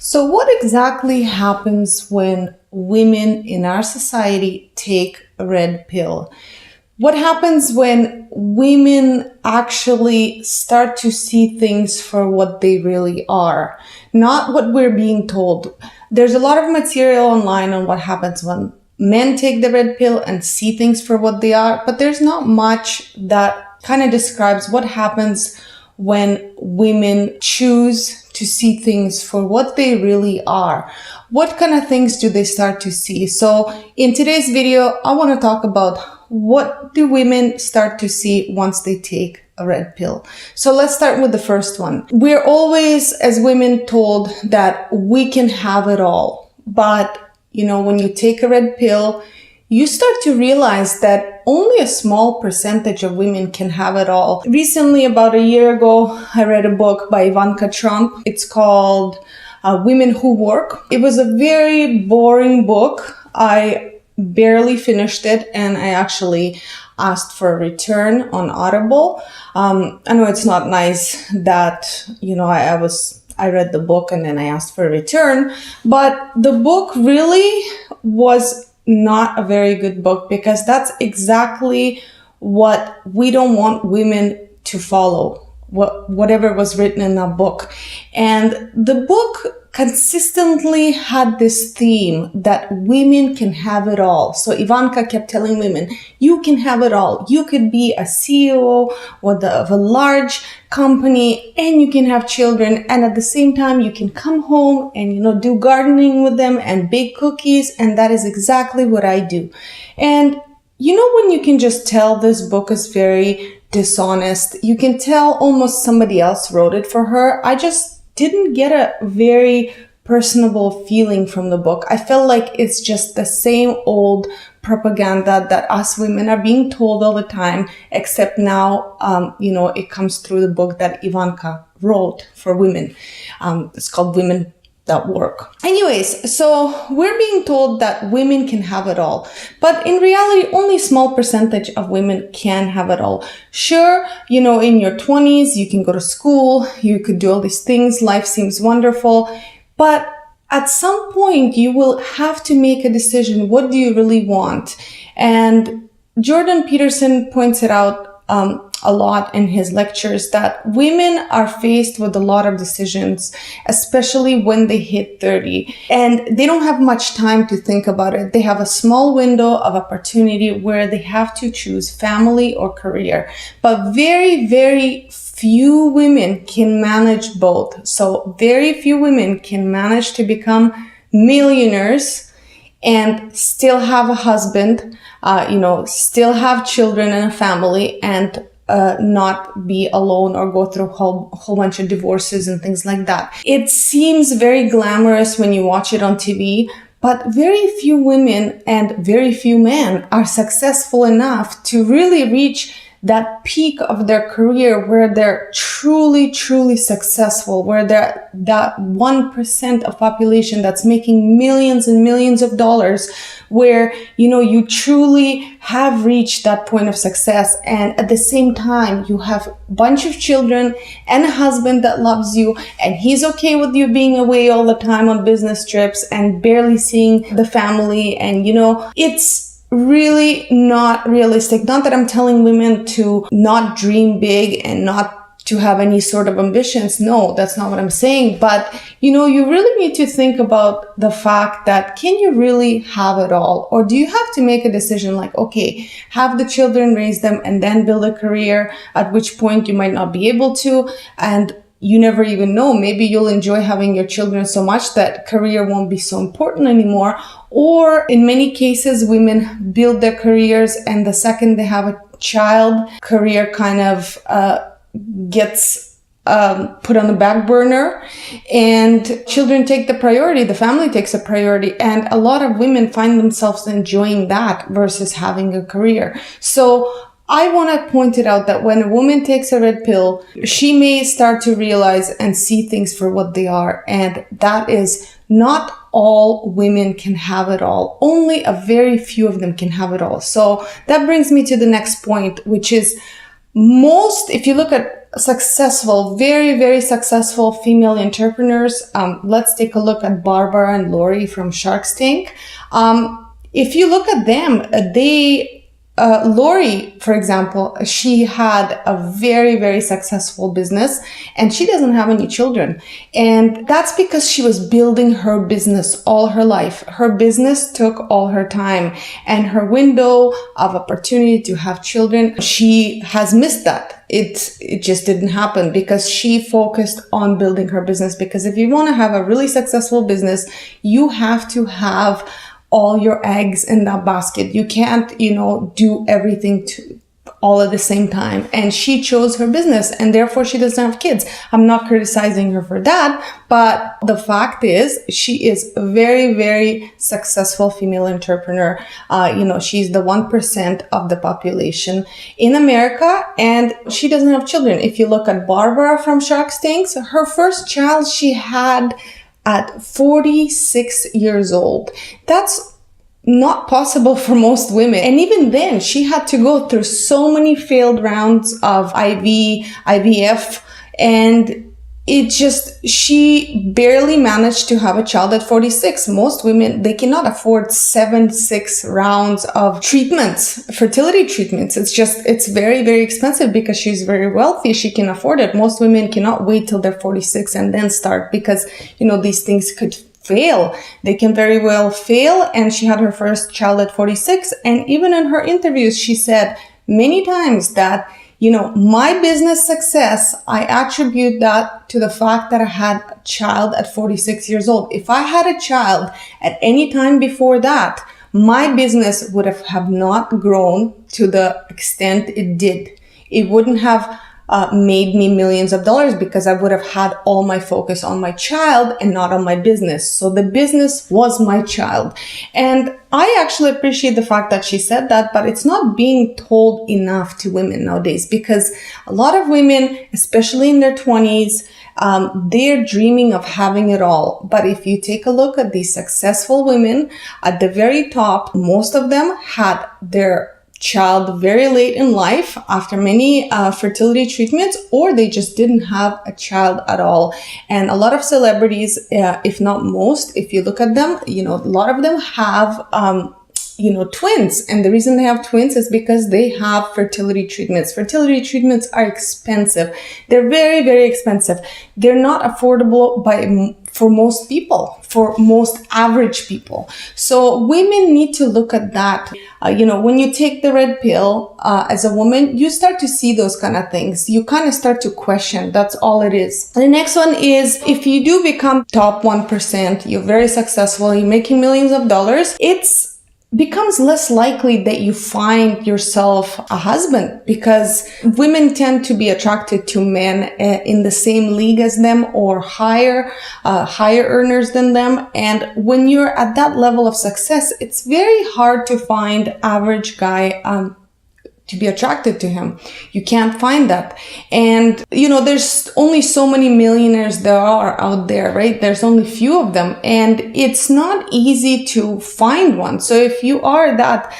So, what exactly happens when women in our society take a red pill? What happens when women actually start to see things for what they really are, not what we're being told? There's a lot of material online on what happens when men take the red pill and see things for what they are, but there's not much that kind of describes what happens when women choose to see things for what they really are. What kind of things do they start to see? So in today's video, I want to talk about what do women start to see once they take a red pill. So let's start with the first one. We're always, as women, told that we can have it all. But, when you take a red pill, you start to realize that only a small percentage of women can have it all. Recently, about a year ago, I read a book by Ivanka Trump. It's called Women Who Work. It was a very boring book. I barely finished it, and I actually asked for a return on Audible. I know it's not nice that, I read the book and then I asked for a return, but the book really was not a very good book, because that's exactly what we don't want women to follow, whatever was written in that book. And the book consistently had this theme that women can have it all. So Ivanka kept telling women, you can have it all. You could be a CEO of a large company, and you can have children, and at the same time you can come home and do gardening with them and bake cookies, and that is exactly what I do. And when you can just tell this book is very dishonest, you can tell almost somebody else wrote it for her. I just didn't get a very personable feeling from the book. I felt like it's just the same old propaganda that us women are being told all the time, except now, it comes through the book that Ivanka wrote for women. It's called Women That Work. Anyways, so we're being told that women can have it all, but in reality, only a small percentage of women can have it all. Sure, in your 20s, you can go to school, you could do all these things, life seems wonderful, but at some point you will have to make a decision. What do you really want? And Jordan Peterson points it out a lot in his lectures, that women are faced with a lot of decisions, especially when they hit 30, and they don't have much time to think about it. They have a small window of opportunity where they have to choose family or career, but very, very few women can manage both. So very few women can manage to become millionaires and still have a husband, still have children and a family, and not be alone or go through a whole bunch of divorces and things like that. It seems very glamorous when you watch it on TV, but very few women and very few men are successful enough to really reach that peak of their career where they're truly, truly successful, where they're that 1% of population that's making millions and millions of dollars, where, you truly have reached that point of success. And at the same time, you have a bunch of children and a husband that loves you, and he's okay with you being away all the time on business trips and barely seeing the family. And, it's really not realistic. Not that I'm telling women to not dream big and not to have any sort of ambitions. No, that's not what I'm saying. But, you really need to think about the fact that, can you really have it all? Or do you have to make a decision like, okay, have the children, raise them, and then build a career, at which point you might not be able to, and you never even know. Maybe you'll enjoy having your children so much that career won't be so important anymore. Or in many cases, women build their careers, and the second they have a child, career kind of gets put on the back burner, and children take the priority, the family takes a priority, and a lot of women find themselves enjoying that versus having a career. So I want to point it out that when a woman takes a red pill, she may start to realize and see things for what they are. And that is, not all women can have it all. Only a very few of them can have it all. So that brings me to the next point, which is if you look at successful, very, very successful female entrepreneurs. Let's take a look at Barbara and Lori from Shark Tank. If you look at them, Lori, for example, she had a very, very successful business and she doesn't have any children. And that's because she was building her business all her life. Her business took all her time, and her window of opportunity to have children, she has missed that. It just didn't happen because she focused on building her business. Because if you want to have a really successful business, you have to have all your eggs in that basket. You can't, do everything all at the same time. And she chose her business and therefore she doesn't have kids. I'm not criticizing her for that, but the fact is she is a very, very successful female entrepreneur. She's the 1% of the population in America and she doesn't have children. If you look at Barbara from Shark Tank, her first child she had at 46 years old. That's not possible for most women. And even then, she had to go through so many failed rounds of IVF, and she barely managed to have a child at 46. Most women, they cannot afford 6 rounds of treatments, fertility treatments. It's very, very expensive because she's very wealthy. She can afford it. Most women cannot wait till they're 46 and then start because, these things could fail. They can very well fail. And she had her first child at 46. And even in her interviews, she said many times that my business success, I attribute that to the fact that I had a child at 46 years old. If I had a child at any time before that, my business would have not grown to the extent it did. It wouldn't have made me millions of dollars because I would have had all my focus on my child and not on my business. So the business was my child. And I actually appreciate the fact that she said that, but it's not being told enough to women nowadays because a lot of women, especially in their 20s, they're dreaming of having it all. But if you take a look at these successful women at the very top, most of them had their child very late in life after many fertility treatments, or they just didn't have a child at all. And a lot of celebrities, if not most, if you look at them, a lot of them have twins. And the reason they have twins is because they have fertility treatments. Fertility treatments are expensive. They're very, very expensive. They're not affordable for most people, for most average people. So women need to look at that. When you take the red pill as a woman, you start to see those kind of things. You kind of start to question. That's all it is. The next one is if you do become top 1%, you're very successful, you're making millions of dollars, it's becomes less likely that you find yourself a husband because women tend to be attracted to men in the same league as them or higher earners than them. And when you're at that level of success, it's very hard to find average guy to be attracted to him. You can't find that. And, there's only so many millionaires there are out there, right? There's only few of them. And it's not easy to find one. So if you are that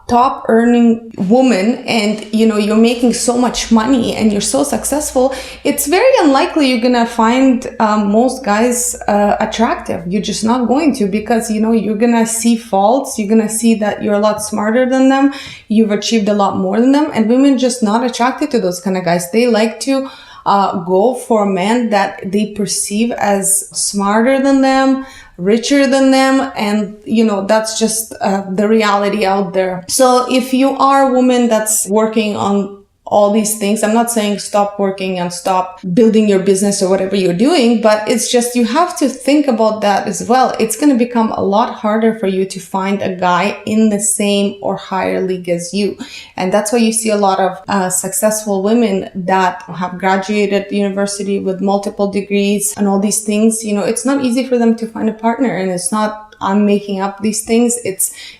top earning woman and you're making so much money and you're so successful, it's very unlikely you're gonna find most guys attractive. You're just not going to, because you're gonna see faults. You're gonna see that you're a lot smarter than them, you've achieved a lot more than them, and women just not attracted to those kind of guys. They like to go for men that they perceive as smarter than them, richer than them, and that's just the reality out there. So if you are a woman that's working on all these things, I'm not saying stop working and stop building your business or whatever you're doing, but it's just you have to think about that as well. It's going to become a lot harder for you to find a guy in the same or higher league as you. And that's why you see a lot of successful women that have graduated university with multiple degrees and all these things. It's not easy for them to find a partner, and it's not I'm making up these things.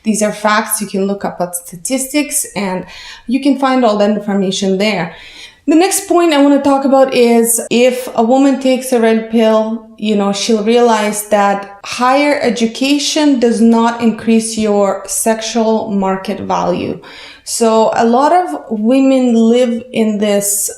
These are facts. You can look up at statistics and you can find all that information there. The next point I want to talk about is if a woman takes a red pill, she'll realize that higher education does not increase your sexual market value. So a lot of women live in this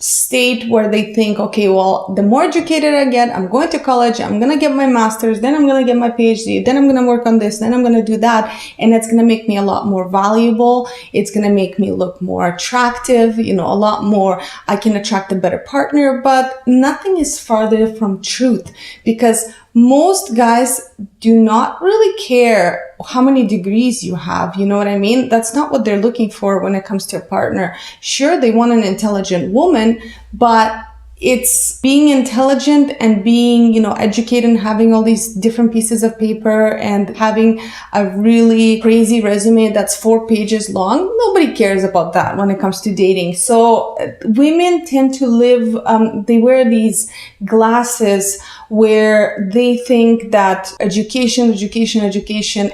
state where they think, okay, well, the more educated I get, I'm going to college, I'm going to get my master's, then I'm going to get my PhD, then I'm going to work on this, then I'm going to do that. And it's going to make me a lot more valuable. It's going to make me look more attractive, a lot more. I can attract a better partner, but nothing is farther from truth, because most guys do not really care how many degrees you have. You know what I mean? That's not what they're looking for when it comes to a partner. Sure, they want an intelligent woman, but it's being intelligent and being, educated and having all these different pieces of paper and having a really crazy resume that's 4 pages long. Nobody cares about that when it comes to dating. So women tend to live, they wear these glasses where they think that education.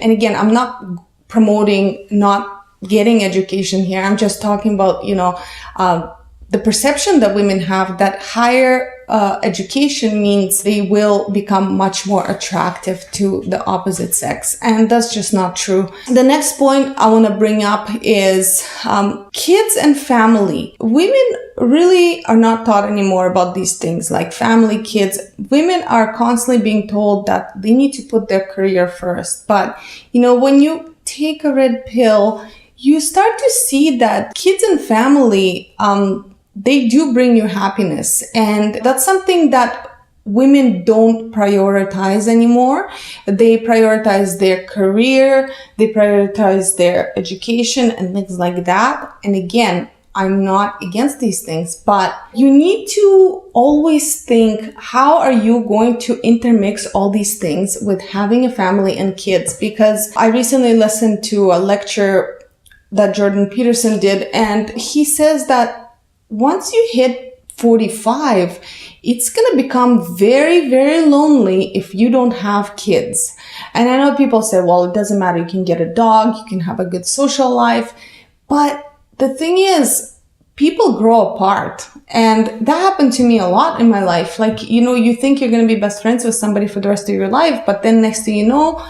And again, I'm not promoting not getting education here. I'm just talking about, the perception that women have that higher education means they will become much more attractive to the opposite sex. And that's just not true. The next point I want to bring up is kids and family. Women really are not taught anymore about these things like family, kids. Women are constantly being told that they need to put their career first. But, when you take a red pill, you start to see that kids and family, they do bring you happiness. And that's something that women don't prioritize anymore. They prioritize their career, they prioritize their education and things like that. And again, I'm not against these things, but you need to always think, how are you going to intermix all these things with having a family and kids? Because I recently listened to a lecture that Jordan Peterson did, and he says that once you hit 45, it's going to become very, very lonely if you don't have kids. And I know people say, well, it doesn't matter. You can get a dog, you can have a good social life. But the thing is, people grow apart. And that happened to me a lot in my life. Like, you think you're going to be best friends with somebody for the rest of your life, but then next thing you know,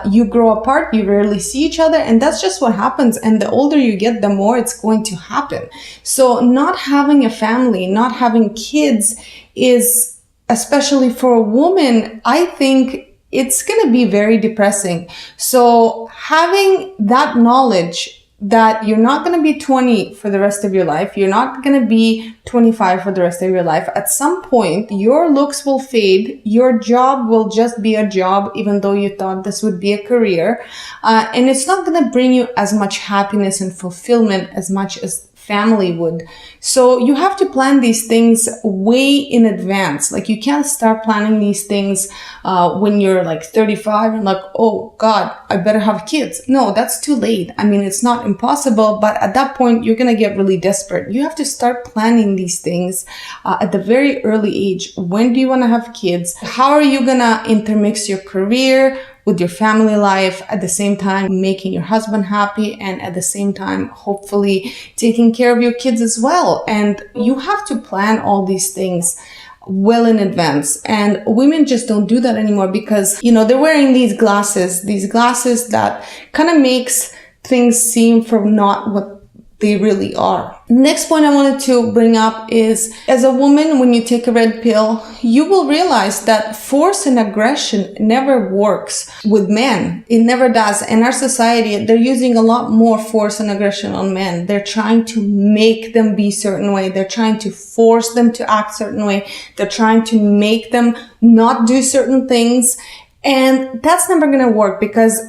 you grow apart, you rarely see each other, and that's just what happens. And the older you get, the more it's going to happen. So not having a family, not having kids is, especially for a woman, I think it's going to be very depressing. So having that knowledge that you're not going to be 20 for the rest of your life. You're not going to be 25 for the rest of your life. At some point, your looks will fade. Your job will just be a job, even though you thought this would be a career. And it's not going to bring you as much happiness and fulfillment as much as family would. So you have to plan these things way in advance. Like, you can't start planning these things when you're like 35 and like, oh God, I better have kids. No, that's too late. I mean, it's not impossible, but at that point, you're going to get really desperate. You have to start planning these things at the very early age. When do you want to have kids? How are you going to intermix your career with your family life, at the same time making your husband happy, and at the same time hopefully taking care of your kids as well? And you have to plan all these things well in advance. And women just don't do that anymore because, they're wearing these glasses that kind of makes things seem for not what they really are. Next point I wanted to bring up is, as a woman, when you take a red pill, you will realize that force and aggression never works with men. It never does. In our society, they're using a lot more force and aggression on men. They're trying to make them be a certain way. They're trying to force them to act a certain way. They're trying to make them not do certain things. And that's never going to work because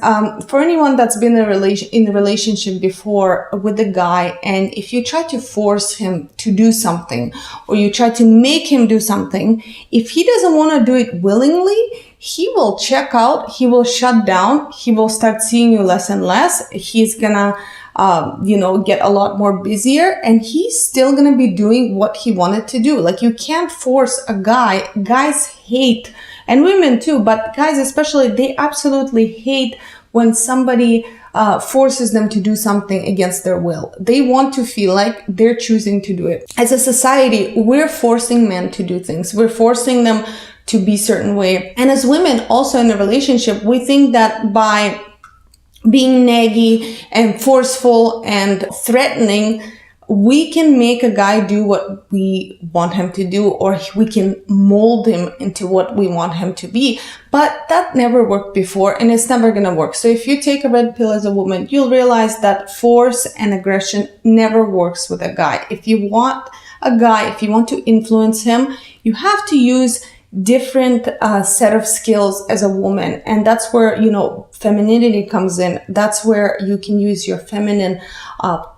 for anyone that's been in a relationship before with a guy, and if you try to force him to do something or you try to make him do something, if he doesn't want to do it willingly, he will check out, he will shut down, he will start seeing you less and less. He's going to get a lot more busier, and he's still going to be doing what he wanted to do. Like, you can't force a guy. Guys hate, and women too, but guys especially, they absolutely hate when somebody forces them to do something against their will. They want to feel like they're choosing to do it. As a society, we're forcing men to do things. We're forcing them to be a certain way. And as women, also in a relationship, we think that by being naggy and forceful and threatening, we can make a guy do what we want him to do, or we can mold him into what we want him to be. But that never worked before, and it's never going to work. So if you take a red pill as a woman, you'll realize that force and aggression never works with a guy. If you want a guy, if you want to influence him, you have to use different set of skills as a woman. And that's where, femininity comes in. That's where you can use your feminine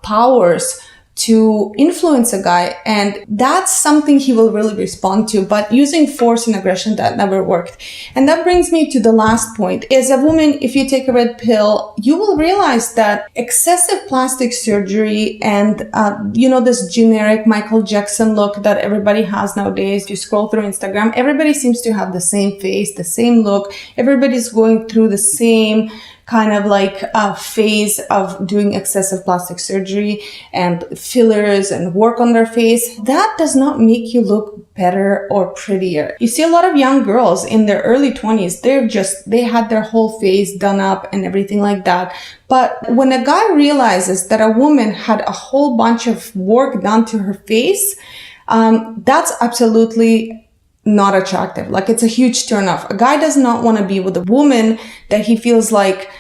powers to influence a guy, and that's something he will really respond to. But using force and aggression, that never worked. And that brings me to the last point. As a woman, if you take a red pill, you will realize that excessive plastic surgery and this generic Michael Jackson look that everybody has nowadays. If you scroll through Instagram, everybody seems to have the same face, the same look. Everybody's going through the same kind of like a phase of doing excessive plastic surgery and fillers and work on their face. That does not make you look better or prettier. You see a lot of young girls in their early 20s, they had their whole face done up and everything like that. But when a guy realizes that a woman had a whole bunch of work done to her face, that's absolutely not attractive. Like, it's a huge turnoff. A guy does not want to be with a woman that he feels like,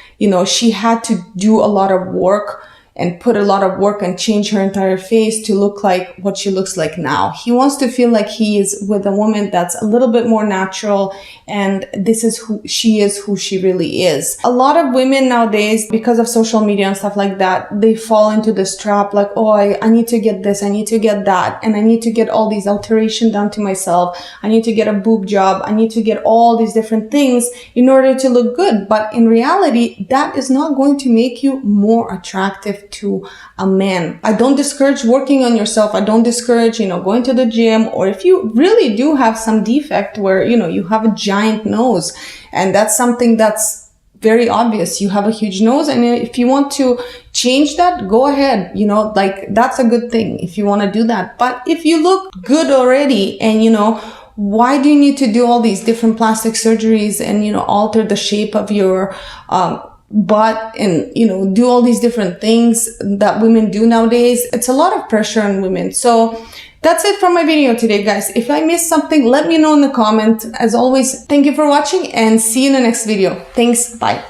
she had to do a lot of work and put a lot of work and change her entire face to look like what she looks like now. He wants to feel like he is with a woman that's a little bit more natural, and this is who she really is. A lot of women nowadays, because of social media and stuff like that, they fall into this trap like, oh, I need to get this, I need to get that, and I need to get all these alterations done to myself. I need to get a boob job. I need to get all these different things in order to look good. But in reality, that is not going to make you more attractive to a man. I don't discourage working on yourself. I don't discourage, going to the gym, or if you really do have some defect where, you have a giant nose, and that's something that's very obvious. You have a huge nose, and if you want to change that, go ahead. That's a good thing if you want to do that. But if you look good already, and why do you need to do all these different plastic surgeries and, alter the shape of your, butt and, do all these different things that women do nowadays? It's a lot of pressure on women. So that's it for my video today, guys. If I missed something, let me know in the comment. As always, thank you for watching, and see you in the next video. Thanks. Bye.